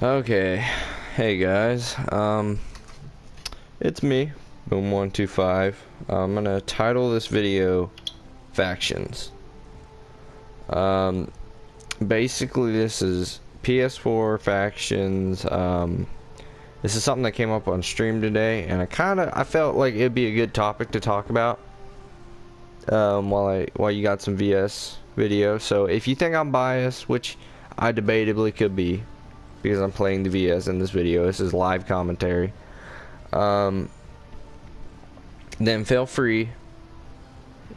Okay, hey guys, it's me, Boom125. I'm gonna title this video Factions. Basically this is PS4 Factions. This is something that came up on stream today, and I felt like it'd be a good topic to talk about while you got some VS video. So if you think I'm biased, which I debatably could be, because I'm playing the VS in this video, this is live commentary, then feel free,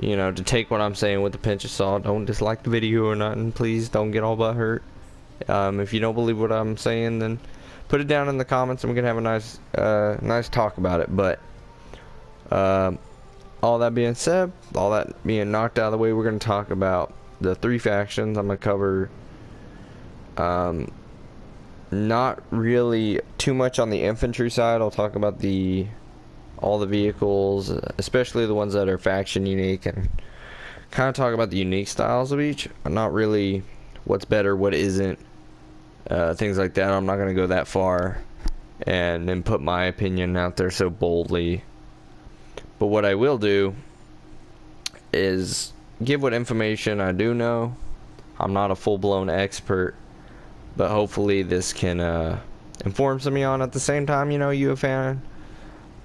to take what I'm saying with a pinch of salt. Don't dislike the video or nothing. Please don't get all but hurt. If you don't believe what I'm saying, then put it down in the comments and we can have a nice talk about it. But all that being said, all that being knocked out of the way, we're going to talk about the 3 factions. I'm going to cover not really too much on the infantry side. I'll talk about all the vehicles, especially the ones that are faction unique, and kind of talk about the unique styles of each. Not really what's better, what isn't, things like that. I'm not going to go that far and then put my opinion out there so boldly. But what I will do is give what information I do know. I'm not a full-blown expert, but hopefully this can inform some of you on at the same time. You a fan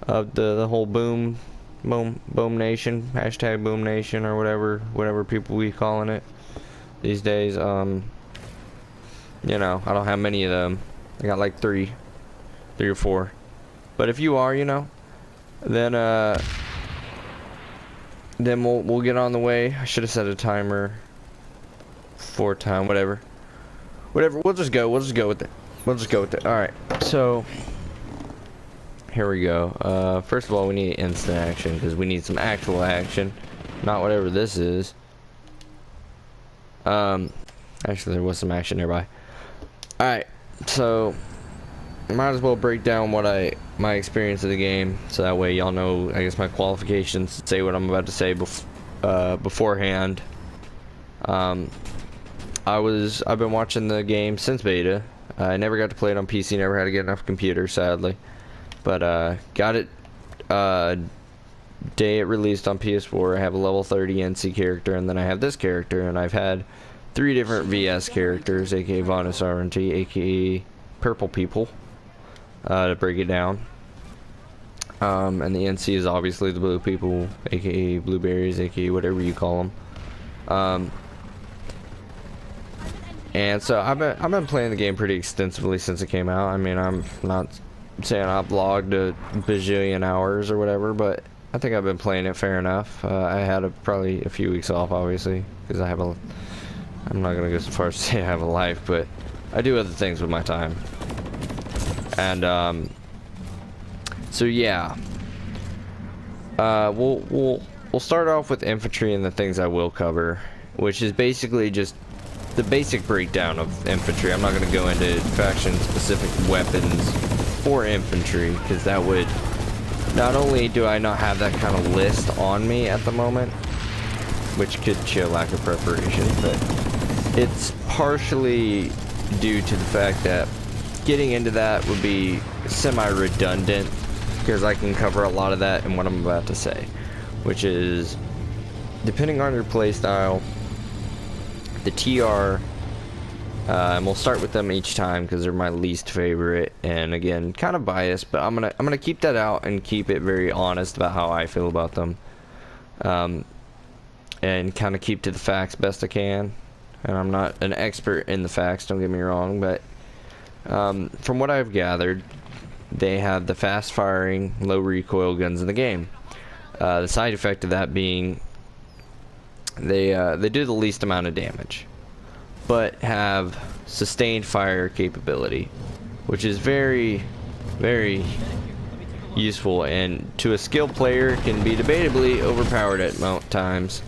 of the whole boom nation, hashtag boom nation, or whatever people be calling it these days. I don't have many of them. I got like three or four. But if you are, then we'll get on the way. I should have set a timer for time, whatever, we'll just go with it. All right, so here we go. First of all, we need instant action, because we need some actual action, not whatever this is. Actually, there was some action nearby. All right, so might as well break down my experience of the game, so that way y'all know, I guess, my qualifications to say what I'm about to say beforehand. I've been watching the game since beta. I never got to play it on PC, never had to get enough computer, sadly. But got it day it released on PS4. I have a level 30 NC character, and then I have this character, and I've had 3 different VS characters, aka Vonus RNT, aka Purple People, to break it down. And the NC is obviously the Blue People, aka Blueberries, aka whatever you call them. And so I've been playing the game pretty extensively since it came out. I mean, I'm not saying I've logged a bajillion hours or whatever, but I think I've been playing it fair enough. I had probably a few weeks off, obviously, because I'm not gonna go so far as to say I have a life, but I do other things with my time. And so yeah, we'll start off with infantry and the things I will cover, which is basically just the basic breakdown of infantry. I'm not going to go into faction-specific weapons for infantry, because that would... Not only do I not have that kind of list on me at the moment, which could show lack of preparation, but it's partially due to the fact that getting into that would be semi-redundant, because I can cover a lot of that in what I'm about to say, which is, depending on your playstyle, the TR, and we'll start with them each time because they're my least favorite, and again, kind of biased, but I'm gonna keep that out and keep it very honest about how I feel about them, and kind of keep to the facts best I can. And I'm not an expert in the facts, don't get me wrong, but from what I've gathered, they have the fast firing, low recoil guns in the game. The side effect of that being they do the least amount of damage, but have sustained fire capability, which is very, very useful, and to a skilled player can be debatably overpowered at times.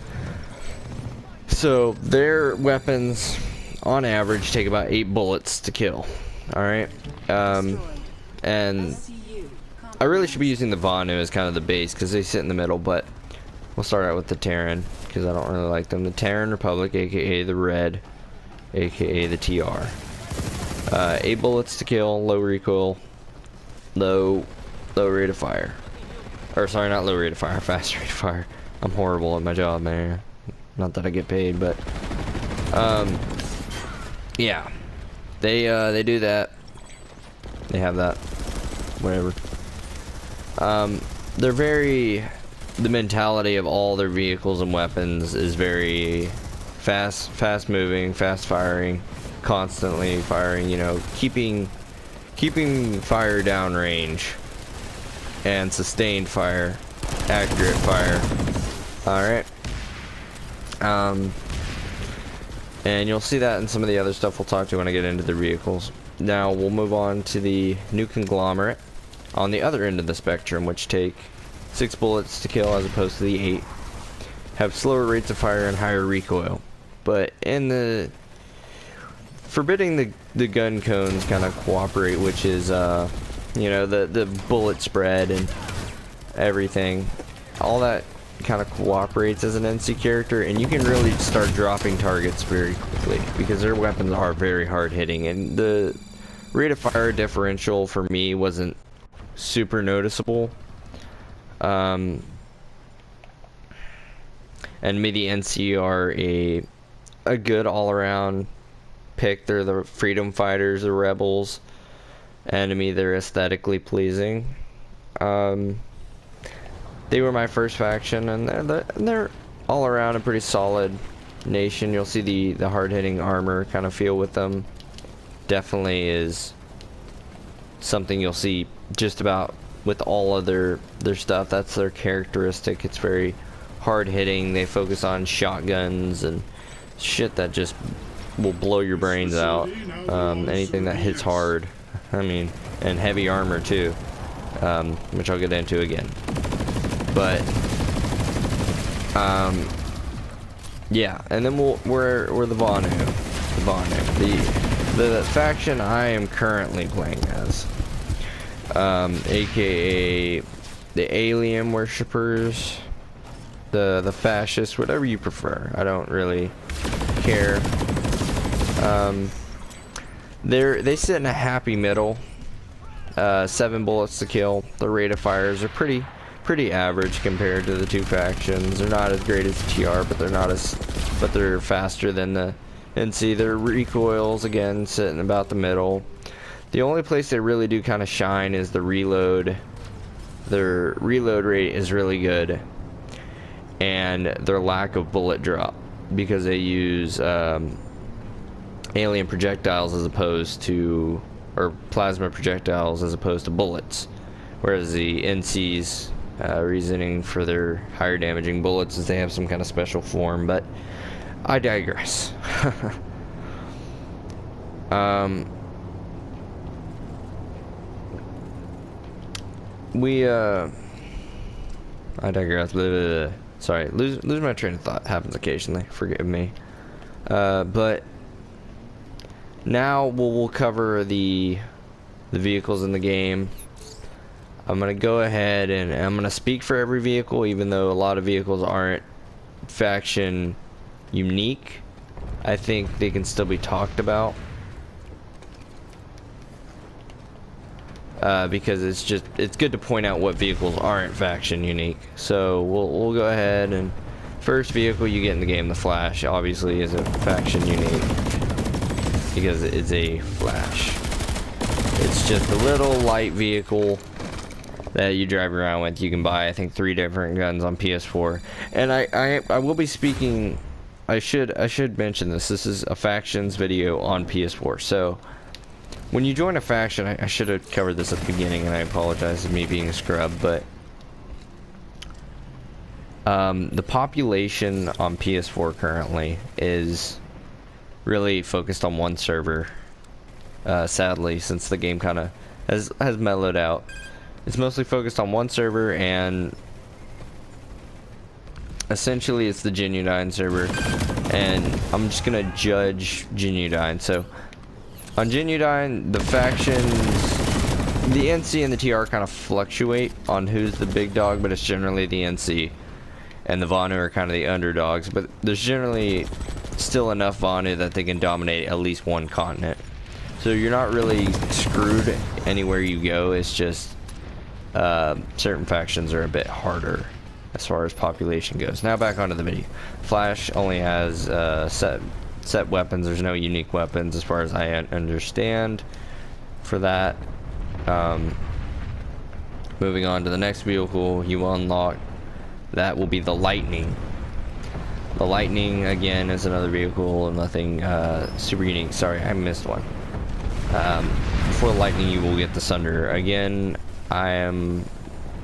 So their weapons on average take about 8 bullets to kill. Alright, and I really should be using the Vonu as kind of the base, because they sit in the middle, but we'll start out with the Terran, because I don't really like them. The Terran Republic, aka the Red, aka the TR. 8 bullets to kill, low recoil, low rate of fire. Or sorry, not low rate of fire, fast rate of fire. I'm horrible at my job, man. Not that I get paid, but yeah, they do that. They have that, whatever. They're very, the mentality of all their vehicles and weapons is very fast moving, fast firing, constantly firing, you know, keeping fire down range and sustained fire, accurate fire. Alright. And you'll see that in some of the other stuff we'll talk to when I get into the vehicles. Now we'll move on to the new conglomerate on the other end of the spectrum, which take 6 bullets to kill as opposed to the 8. Have slower rates of fire and higher recoil. But in the forbidding the gun cones kind of cooperate, which is you know, the bullet spread and everything, all that kind of cooperates as an NC character, and you can really start dropping targets very quickly because their weapons are very hard hitting, and the rate of fire differential for me wasn't super noticeable. And me, the NC are a good all-around pick. They're the freedom fighters, the rebels, and to me they're aesthetically pleasing. They were my first faction, and they're all around a pretty solid nation. You'll see the hard-hitting armor kind of feel with them. Definitely is something you'll see just about with all of their stuff. That's their characteristic. It's very hard-hitting. They focus on shotguns and shit that just will blow your brains out. Anything that hits hard. I mean, and heavy armor too, which I'll get into again. But yeah, and then we're the Vanu. The faction I am currently playing as, aka the alien worshippers, the fascists, whatever you prefer. I don't really care. They sit in a happy middle. 7 bullets to kill. The rate of fires are pretty average compared to the two factions. They're not as great as the TR, but they're faster than the NC. Their recoils again sitting about the middle. The only place they really do kind of shine is the reload. Their reload rate is really good, and their lack of bullet drop because they use alien projectiles as opposed to, or plasma projectiles as opposed to bullets, whereas the NC's reasoning for their higher damaging bullets is they have some kind of special form, but I digress. I digress. Blah, blah, blah. Sorry, lose my train of thought. Happens occasionally. Forgive me. But now we'll cover the vehicles in the game. I'm gonna go ahead and I'm gonna speak for every vehicle, even though a lot of vehicles aren't faction unique. I think they can still be talked about. Because it's good to point out what vehicles aren't faction unique. So we'll go ahead, and first vehicle you get in the game, the Flash, obviously is a faction unique because it's a Flash. It's just a little light vehicle that you drive around with. You can buy, I think, 3 different guns on PS4. And I will be speaking. I should mention this. This is a factions video on PS4. So when you join a faction, I should have covered this at the beginning, and I apologize for me being a scrub, but the population on PS4 currently is really focused on one server. Sadly, since the game kind of has mellowed out, it's mostly focused on one server, and essentially it's the Genuine server. And I'm just gonna judge Genuine. So on Genuine, the factions, the NC and the TR kind of fluctuate on who's the big dog, but it's generally the NC, and the Vanu are kind of the underdogs. But there's generally still enough Vanu that they can dominate at least one continent. So you're not really screwed anywhere you go. It's just certain factions are a bit harder as far as population goes. Now back onto the video. Flash only has set weapons. There's no unique weapons as far as I understand for that. Moving on to the next vehicle you will unlock, that will be the Lightning. The Lightning again is another vehicle, nothing super unique. Sorry, I missed one. Before the Lightning you will get the Sunder. Again, I am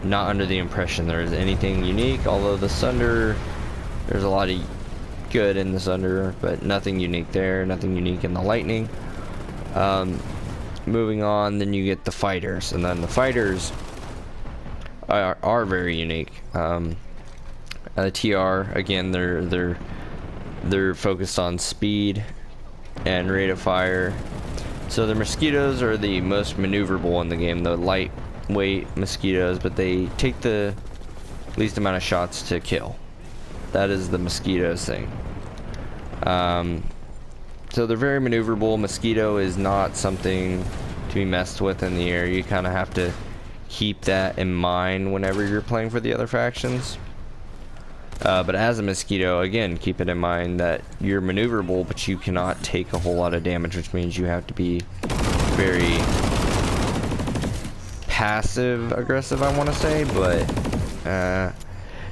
not under the impression there is anything unique, although the Sunder, there's a lot of good in the Sunder, but nothing unique there, nothing unique in the Lightning. Moving on, then you get the Fighters, and then the Fighters are very unique. TR, again, they're focused on speed and rate of fire. So the mosquitoes are the most maneuverable in the game, the lightweight mosquitoes, but they take the least amount of shots to kill. That is the mosquitoes thing. So they're very maneuverable. Mosquito is not something to be messed with in the air. You kind of have to keep that in mind whenever you're playing for the other factions. But as a mosquito, again, keep it in mind that you're maneuverable, but you cannot take a whole lot of damage, which means you have to be very passive aggressive, I want to say, but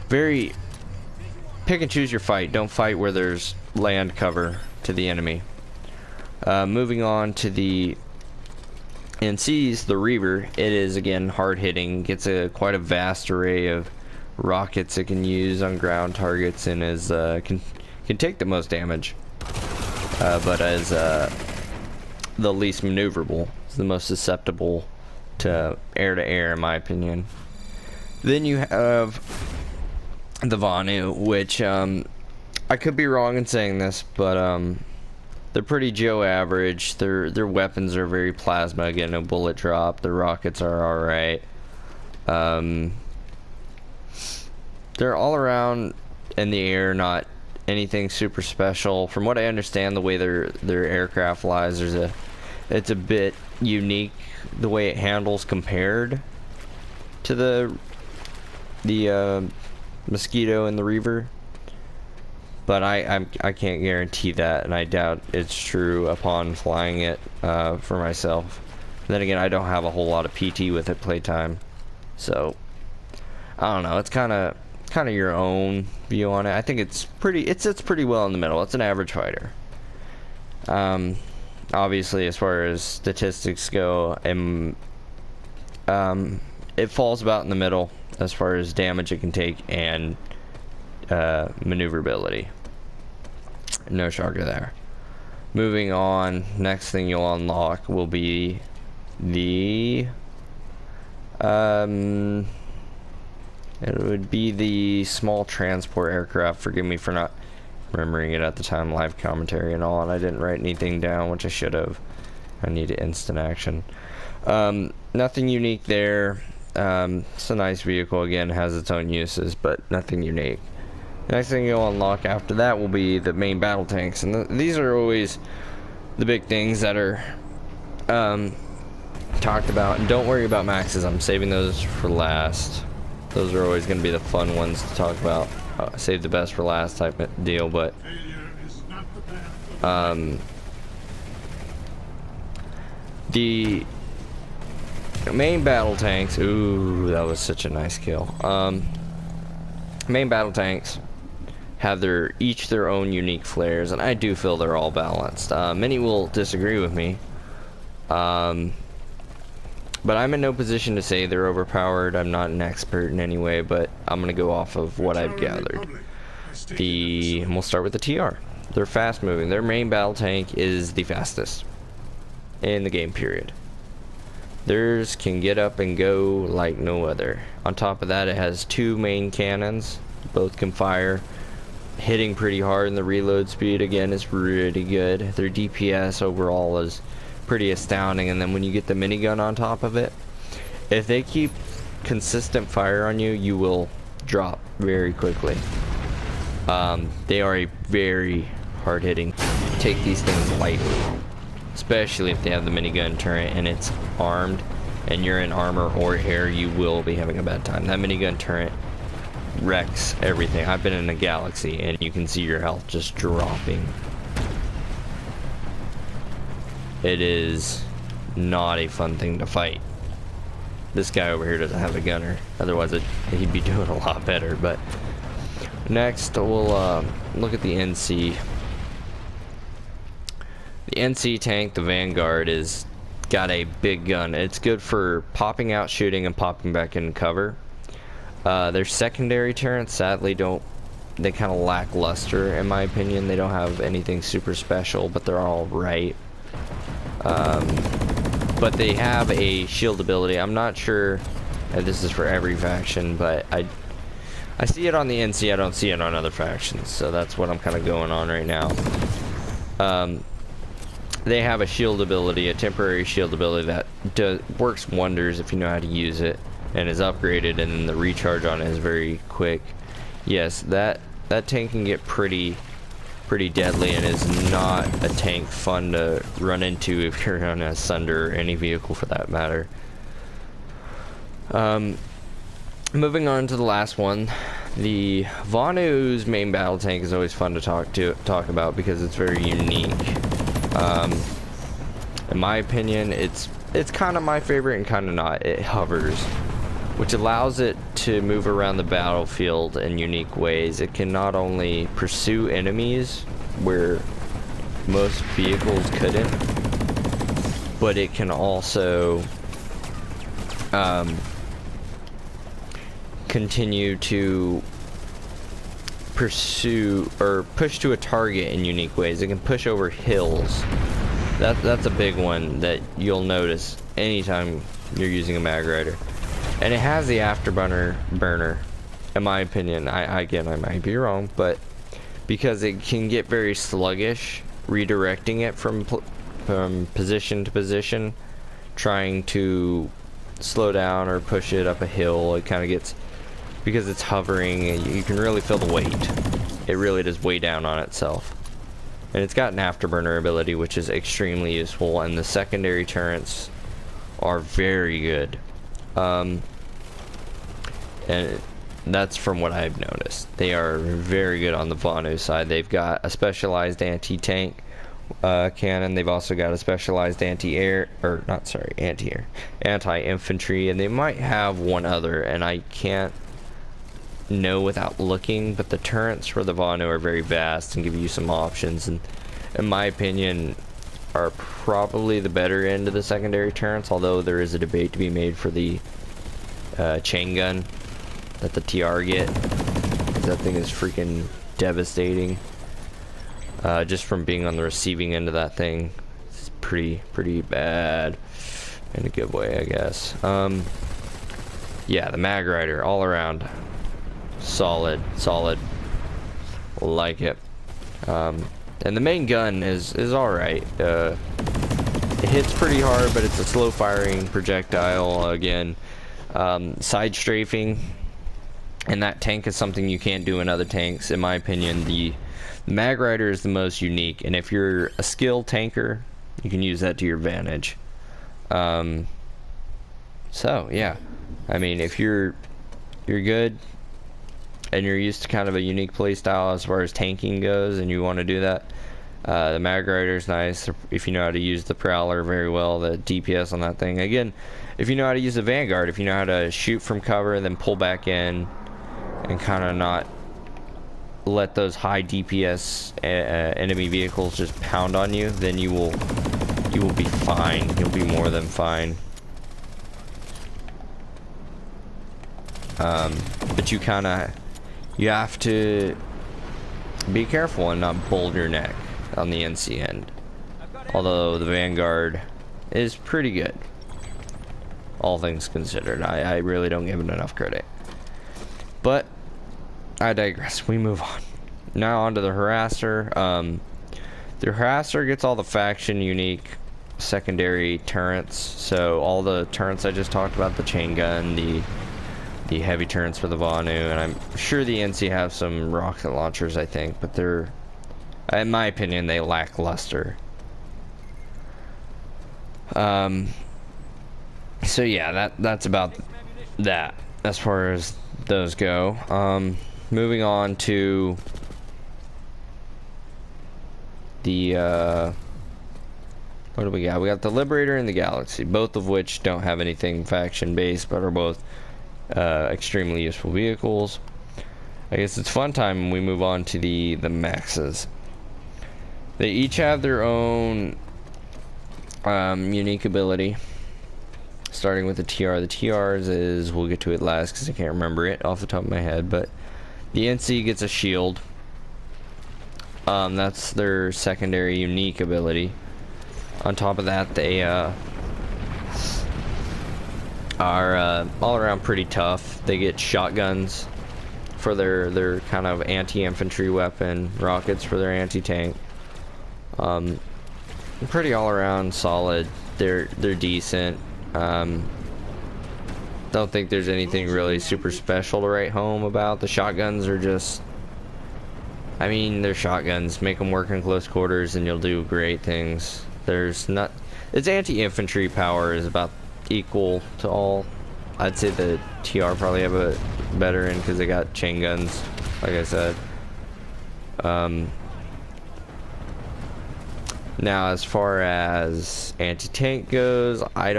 very pick and choose your fight. Don't fight where there's land cover to the enemy. Moving on to the NCs, the Reaver, it is again hard hitting, gets quite a vast array of rockets it can use on ground targets, and is can take the most damage, but as the least maneuverable. It's the most susceptible to air in my opinion. Then you have the Vanu, which I could be wrong in saying this, but they're pretty Joe average. Their weapons are very plasma, again, no bullet drop. The rockets are alright. They're all around in the air, not anything super special. From what I understand, the way their aircraft flies, it's a bit unique the way it handles compared to the Mosquito and the Reaver. But I can't guarantee that, and I doubt it's true upon flying it for myself. Then again, I don't have a whole lot of PT with it playtime, so I don't know. It's kind of your own view on it. I think it's pretty well in the middle. It's an average fighter. Obviously, as far as statistics go, it falls about in the middle as far as damage it can take and maneuverability. No shocker there. Moving on, next thing you'll unlock will be the it would be the small transport aircraft. Forgive me for not remembering it at the time, live commentary and all, and I didn't write anything down, which I should have. I need instant action. Nothing unique there. It's a nice vehicle, again, has its own uses, but nothing unique. Next thing you'll unlock after that will be the main battle tanks, and these are always the big things that are talked about. And don't worry about maxes, I'm saving those for last. Those are always going to be the fun ones to talk about. Save the best for last type of deal, but the main battle tanks, ooh, that was such a nice kill. Main battle tanks have each their own unique flares, and I do feel they're all balanced. Many will disagree with me, but I'm in no position to say they're overpowered. I'm not an expert in any way, but I'm gonna go off of what I've gathered. And we'll start with the TR. They're fast moving. Their main battle tank is the fastest in the game, period. Theirs can get up and go like no other. On top of that, it has two main cannons. Both can fire, hitting pretty hard, and the reload speed again is really good. Their DPS overall is pretty astounding, and then when you get the minigun on top of it, if they keep consistent fire on you, you will drop very quickly. They are a very hard-hitting. Take these things lightly, especially if they have the minigun turret and it's armed and you're in armor or air, you will be having a bad time. That minigun turret wrecks everything. I've been in a Galaxy and you can see your health just dropping. It is not a fun thing to fight. This guy over here doesn't have a gunner, otherwise he'd be doing a lot better. But next we'll look at the NC. The NC tank, the Vanguard, is got a big gun. It's good for popping out, shooting, and popping back in cover. Their secondary turrets, sadly, they kind of lackluster in my opinion. They don't have anything super special, but they're all right. But they have a shield ability. I'm not sure if this is for every faction, but I see it on the NC. I don't see it on other factions, so that's what I'm kind of going on right now. They have a shield ability, a temporary shield ability that works wonders if you know how to use it, and is upgraded, and then the recharge on it is very quick. Yes, that tank can get pretty deadly, and is not a tank fun to run into if you're on a Sunder or any vehicle for that matter. Moving on to the last one, the Vanu's main battle tank is always fun to talk about because it's very unique. In my opinion, it's kind of my favorite and kind of not. It hovers, which allows it to move around the battlefield in unique ways. It can not only pursue enemies where most vehicles couldn't, but it can also continue to pursue or push to a target in unique ways. It can push over hills. That's a big one that you'll notice anytime you're using a mag rider. And it has the afterburner, in my opinion. Again, I might be wrong, but because it can get very sluggish, redirecting it from position to position, trying to slow down or push it up a hill, it kind of gets, because it's hovering, you can really feel the weight. It really does weigh down on itself. And it's got an afterburner ability, which is extremely useful, and the secondary turrets are very good. And that's from what I've noticed. They are very good on the Vanu side. They've got a specialized anti-tank cannon. They've also got a specialized anti-infantry, and they might have one other, and I can't know without looking, but the turrets for the Vanu are very vast and give you some options, and in my opinion are probably the better end of the secondary turrets, although there is a debate to be made for the chain gun that the TR get, because that thing is freaking devastating. Just from being on the receiving end of that thing, it's pretty bad in a good way, I guess. Yeah, the mag rider all around solid, like it. And the main gun is all right. It hits pretty hard, but it's a slow firing projectile. Again, side strafing, and that tank is something you can't do in other tanks. In my opinion, the mag rider is the most unique, and if you're a skilled tanker, you can use that to your advantage. So yeah, I mean, if you're good and you're used to kind of a unique play style as far as tanking goes, and you want to do that, the mag rider is nice if you know how to use the Prowler very well. The DPS on that thing, again, if you know how to use the Vanguard, if you know how to shoot from cover and then pull back in and kind of not let those high DPS enemy vehicles just pound on you, then you will be fine. You'll be more than fine. But you have to be careful and not bold your neck on the NC end. Although the Vanguard is pretty good, all things considered. I really don't give it enough credit. But I digress. We move on. Now onto the Harasser. The Harasser gets all the faction unique secondary turrets. So all the turrets I just talked about, the chain gun, the heavy turrets for the Vanu, and I'm sure the NC have some rocket launchers, I think, but they're, in my opinion, they lack luster. So yeah, that's about that as far as those go. Moving on to the what do we got? We got the Liberator and the Galaxy, both of which don't have anything faction based, but are both extremely useful vehicles. I guess it's fun time when we move on to the Maxes. They each have their own unique ability. Starting with the TR. The TRs is, we'll get to it last because I can't remember it off the top of my head, but the NC gets a shield. That's their secondary unique ability. On top of that, they are all around pretty tough. They get shotguns for their kind of anti-infantry weapon, rockets for their anti-tank. Pretty all around solid. They're decent. Don't think there's anything really super special to write home about. The shotguns are just, I mean, they're shotguns. Make them work in close quarters and you'll do great things. There's not, its anti-infantry power is about equal to all. I'd say the TR probably have a better in because they got chain guns, like I said. Now, as far as anti-tank goes, I'm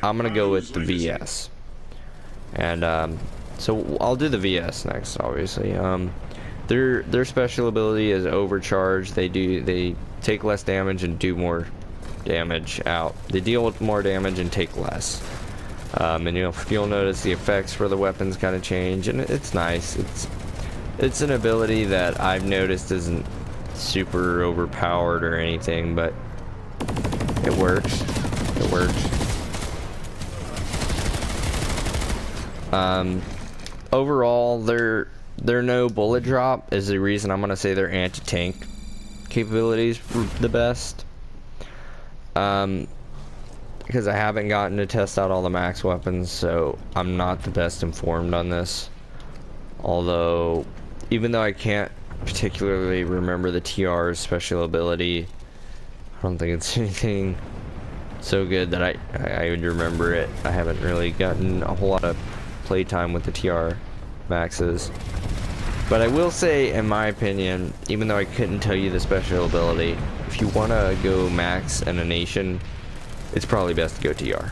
gonna go with the VS, and so I'll do the VS next. Obviously, their special ability is overcharge. They take less damage and do more damage out. They deal with more damage and take less. And you'll notice the effects for the weapons kind of change, and it's nice. It's an ability that I've noticed isn't super overpowered or anything, but it works. It works. Overall, their no bullet drop is the reason I'm gonna say their anti-tank capabilities were the best. Because I haven't gotten to test out all the max weapons, so I'm not the best informed on this. Although, even though I can't particularly remember the TR's special ability, I don't think it's anything so good that I would remember it. I haven't really gotten a whole lot of playtime with the TR maxes. But I will say, in my opinion, even though I couldn't tell you the special ability, if you want to go max in a nation, it's probably best to go TR.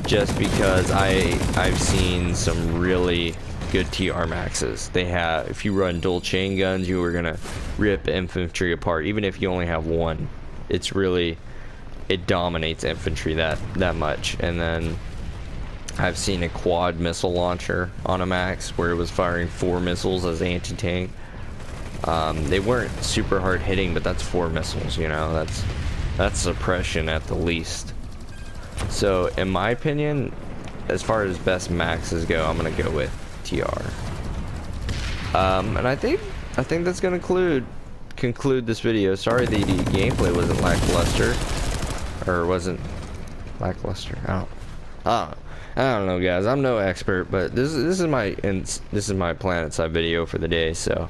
Just because I've seen some really good TR maxes. They have, if you run dual chain guns, you are gonna rip infantry apart. Even if you only have one, it's really, it dominates infantry that much. And then I've seen a quad missile launcher on a max where it was firing 4 missiles as anti-tank. They weren't super hard hitting, but that's 4 missiles, you know, that's suppression at the least. So in my opinion, as far as best maxes go, I'm gonna go with TR. And I think that's gonna conclude this video. Sorry the gameplay wasn't lackluster, or wasn't lackluster. I don't know, guys. I'm no expert, but this is my Planetside video for the day. So